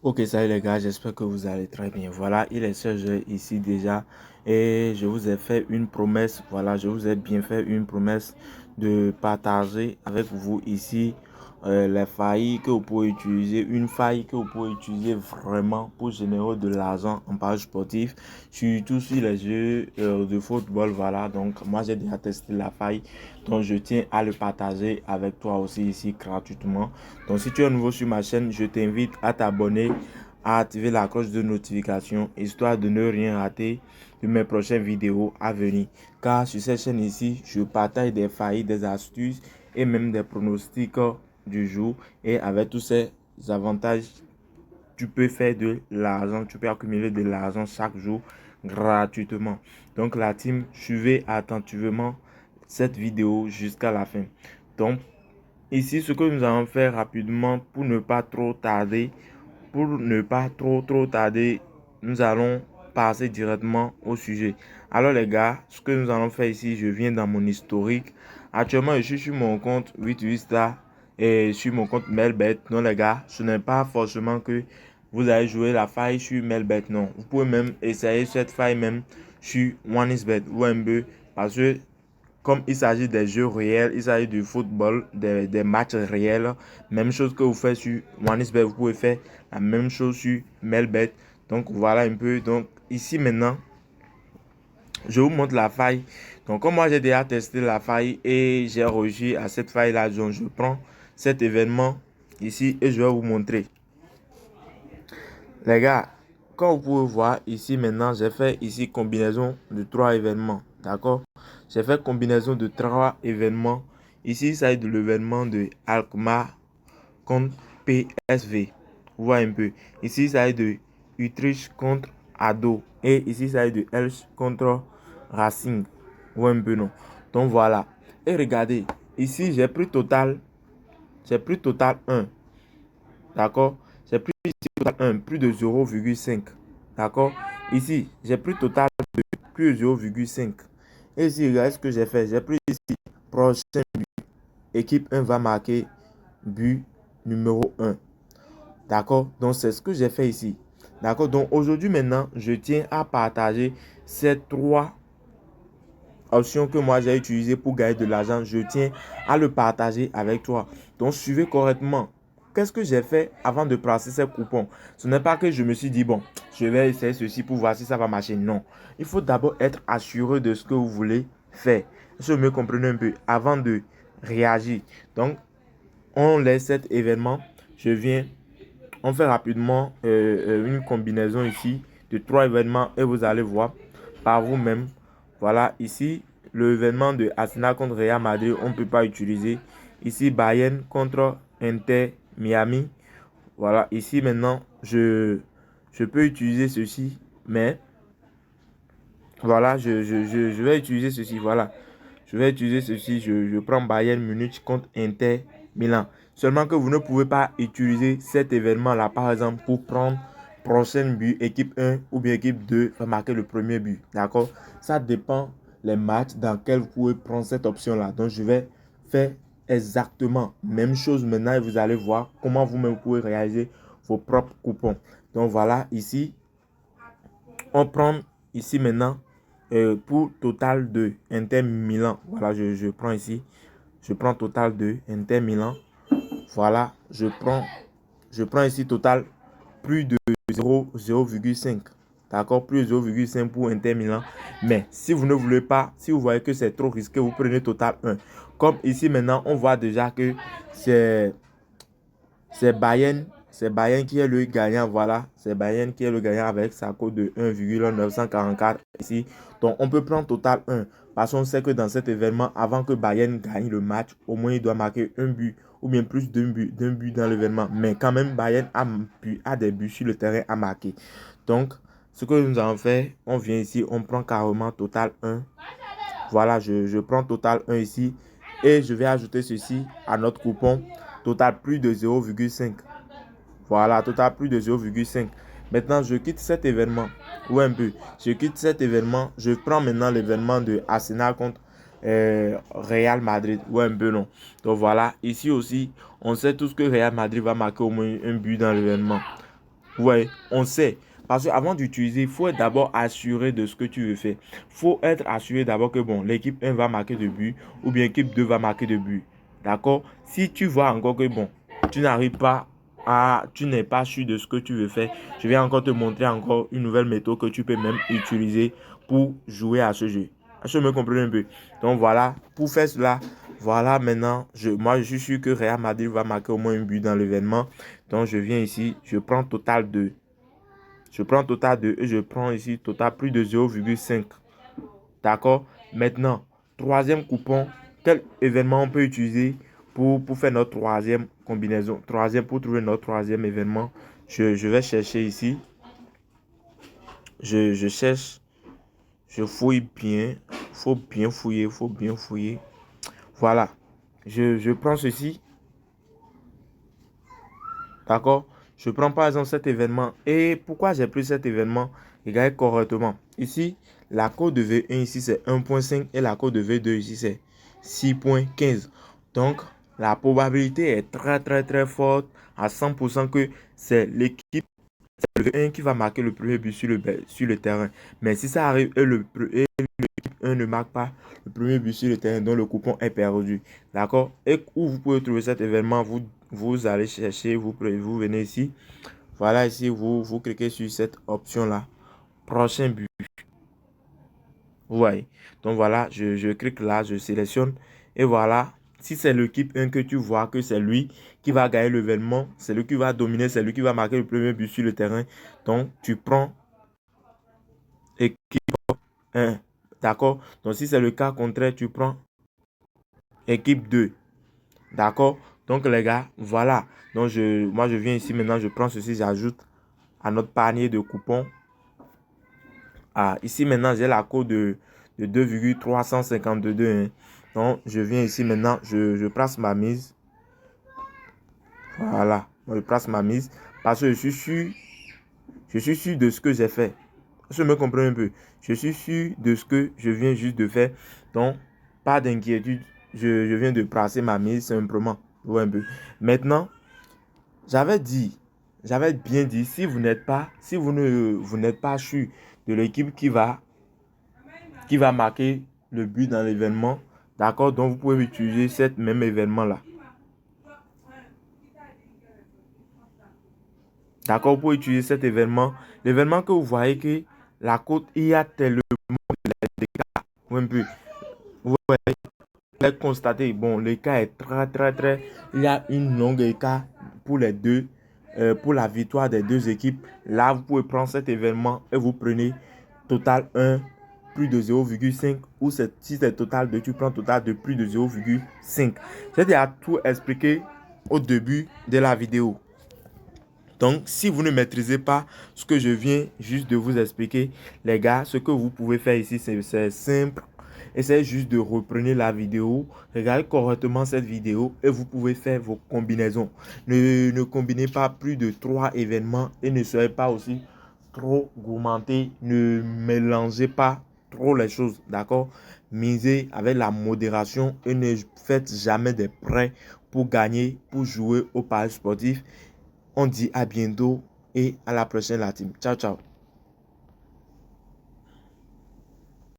Ok, salut les gars, j'espère que vous allez très bien. Voilà, il est 16 heures ici déjà et je vous ai fait une promesse. Voilà, je vous ai bien fait une promesse de partager avec vous ici les failles que vous pouvez utiliser, une faille que vous pouvez utiliser vraiment pour générer de l'argent en page sportif, surtout sur les jeux de football. Voilà, donc moi j'ai déjà testé la faille, donc je tiens à le partager avec toi aussi ici gratuitement. Donc si tu es nouveau sur ma chaîne, je t'invite à t'abonner, à activer la cloche de notification, histoire de ne rien rater de mes prochaines vidéos à venir. Car sur cette chaîne ici, je partage des failles, des astuces et même des pronostics du jour. Et avec tous ces avantages, tu peux faire de l'argent, tu peux accumuler de l'argent chaque jour gratuitement. Donc la team, suivez attentivement cette vidéo jusqu'à la fin. Donc ici, ce que nous allons faire rapidement pour ne pas trop tarder, nous allons passer directement au sujet. Alors les gars, ce que nous allons faire ici, je viens dans mon historique. Actuellement, je suis sur mon compte 88star et sur mon compte Melbet. Non les gars, ce n'est pas forcément que vous allez jouer la faille sur Melbet. Non, vous pouvez même essayer cette faille même sur OneXBet ou un peu parce que comme il s'agit des jeux réels, il s'agit du football, des matchs réels. Même chose que vous faites sur OneXBet, vous pouvez faire la même chose sur Melbet. Donc voilà un peu. Donc ici maintenant, je vous montre la faille. Donc comme moi j'ai déjà testé la faille et j'ai réussi à cette faille là, donc je prends cet événement ici et je vais vous montrer. Les gars, comme vous pouvez voir ici maintenant, j'ai fait ici combinaison de trois événements. D'accord? J'ai fait combinaison de trois événements. Ici, ça est de l'événement de Alkmaar contre PSV. Vous voyez un peu. Ici, ça est de Utrecht contre Ado. Et ici, ça est de Elche contre Racing. Vous voyez un peu, non? Donc voilà. Et regardez, ici, j'ai pris total 1. D'accord? J'ai pris ici total 1, plus de 0,5. D'accord? Ici, j'ai pris total de plus de 0,5. Et ici, regardez ce que j'ai fait. J'ai pris ici, prochain but. Équipe 1 va marquer but numéro 1. D'accord? Donc, c'est ce que j'ai fait ici. D'accord? Donc, aujourd'hui, maintenant, je tiens à partager ces trois options que moi j'ai utilisées pour gagner de l'argent. Je tiens à le partager avec toi. Donc, suivez correctement. Qu'est-ce que j'ai fait avant de placer ces coupons? Ce n'est pas que je me suis dit, bon, je vais essayer ceci pour voir si ça va marcher. Non. Il faut d'abord être assuré de ce que vous voulez faire. Je me comprenez un peu avant de réagir. Donc, on laisse cet événement. Je viens, on fait rapidement une combinaison ici de trois événements et vous allez voir par vous-même. Voilà, ici, l'événement de Arsenal contre Real Madrid, on ne peut pas utiliser. Ici, Bayern contre Inter Miami. Voilà, ici maintenant, je peux utiliser ceci, mais voilà, je vais utiliser ceci. Voilà, je vais utiliser ceci. Je prends Bayern Munich contre Inter Milan. Seulement que vous ne pouvez pas utiliser cet événement-là, par exemple, pour prendre prochain but, équipe 1 ou bien équipe 2 va marquer le premier but. D'accord? Ça dépend les matchs dans lesquels vous pouvez prendre cette option-là. Donc, je vais faire exactement même chose maintenant et vous allez voir comment vous-même pouvez réaliser vos propres coupons. Donc, voilà, ici, on prend ici maintenant pour total de Inter Milan. Voilà, je prends ici. Je prends total de Inter Milan. Voilà, je prends ici total plus de 0,5. D'accord, plus de 0,5 pour Inter Milan. Mais si vous ne voulez pas, si vous voyez que c'est trop risqué, vous prenez total 1. Comme ici maintenant, on voit déjà que c'est c'est Bayern qui est le gagnant. Voilà, c'est Bayern qui est le gagnant avec sa cote de 1,944 ici. Donc, on peut prendre total 1. Parce qu'on sait que dans cet événement, avant que Bayern gagne le match, au moins il doit marquer un but ou bien plus d'un but dans l'événement. Mais quand même, Bayern a des buts sur le terrain à marquer. Donc, ce que nous allons faire, on vient ici, on prend carrément total 1. Voilà, je prends total 1 ici et je vais ajouter ceci à notre coupon total plus de 0,5. Voilà, total plus de 0,5. Maintenant, je quitte cet événement. Ou un peu. Je quitte cet événement. Je prends maintenant l'événement de Arsenal contre Real Madrid. Ou un peu non. Donc voilà, ici aussi, on sait tous que Real Madrid va marquer au moins un but dans l'événement. Ouais, on sait. Parce qu'avant d'utiliser, il faut être d'abord assuré de ce que tu veux faire. Il faut être assuré d'abord que bon, l'équipe 1 va marquer de but ou bien l'équipe 2 va marquer de but. D'accord? Si tu vois encore que bon, tu n'arrives pas tu n'es pas sûr de ce que tu veux faire, je vais encore te montrer encore une nouvelle méthode que tu peux même utiliser pour jouer à ce jeu. Je me comprends un peu. Donc voilà, pour faire cela, voilà maintenant, moi je suis sûr que Real Madrid va marquer au moins un but dans l'événement. Donc je viens ici, je prends total 2. Je prends total 2 et je prends ici total plus de 0,5. D'accord? Maintenant, troisième coupon, quel événement on peut utiliser pour faire notre troisième combinaison? Pour trouver notre troisième événement, je vais chercher ici. Je cherche, je fouille bien. Faut bien fouiller, faut bien fouiller. Voilà. Je prends ceci. D'accord? Je prends par exemple cet événement. Et pourquoi j'ai pris cet événement? Regardez correctement. Ici, la cote de V1 ici c'est 1,5 et la cote de V2 ici c'est 6,15. Donc, la probabilité est très forte à 100% que c'est l'équipe V1 qui va marquer le premier but sur le terrain. Mais si ça arrive et l'équipe 1 ne marque pas le premier but sur le terrain, donc le coupon est perdu. D'accord? Et où vous pouvez trouver cet événement, vous allez chercher, vous venez ici. Voilà, ici, vous cliquez sur cette option-là. Prochain but. Vous voyez. Donc voilà, je clique là, je sélectionne. Et voilà, si c'est l'équipe 1 que tu vois que c'est lui qui va gagner l'événement, c'est lui qui va dominer, c'est lui qui va marquer le premier but sur le terrain. Donc tu prends équipe 1. D'accord? Donc si c'est le cas contraire, tu prends équipe 2. D'accord? Donc les gars, voilà. Donc moi je viens ici maintenant, je prends ceci, j'ajoute à notre panier de coupons. Ah, ici maintenant j'ai la cote de 2,352. Hein. Donc je viens ici maintenant, je place ma mise. Voilà, je place ma mise parce que je suis sûr de ce que j'ai fait. Je me comprends un peu. Je suis sûr de ce que je viens juste de faire. Donc, pas d'inquiétude. Je viens de placer ma mise simplement. Ouais, un peu. Maintenant, j'avais bien dit, si vous n'êtes pas sûr de l'équipe qui va marquer le but dans l'événement, d'accord, donc vous pouvez utiliser cet même événement-là. D'accord, vous pouvez utiliser cet événement. L'événement que vous voyez que la cote, il y a tellement un peu. Vous pouvez constater, bon, l'écart est très. Il y a une longue écart pour les deux, pour la victoire des deux équipes. Là, vous pouvez prendre cet événement et vous prenez total 1, plus de 0,5 ou si c'est total 2, tu prends total de plus de 0,5. J'ai déjà tout expliqué au début de la vidéo. Donc, si vous ne maîtrisez pas ce que je viens juste de vous expliquer, les gars, ce que vous pouvez faire ici, c'est simple. Essayez juste de reprendre la vidéo, regardez correctement cette vidéo et vous pouvez faire vos combinaisons. Ne combinez pas plus de 3 événements et ne soyez pas aussi trop gourmandé. Ne mélangez pas trop les choses, d'accord? Misez avec la modération et ne faites jamais des prêts pour gagner, pour jouer au paris sportif. On dit à bientôt et à la prochaine la team. Ciao, ciao.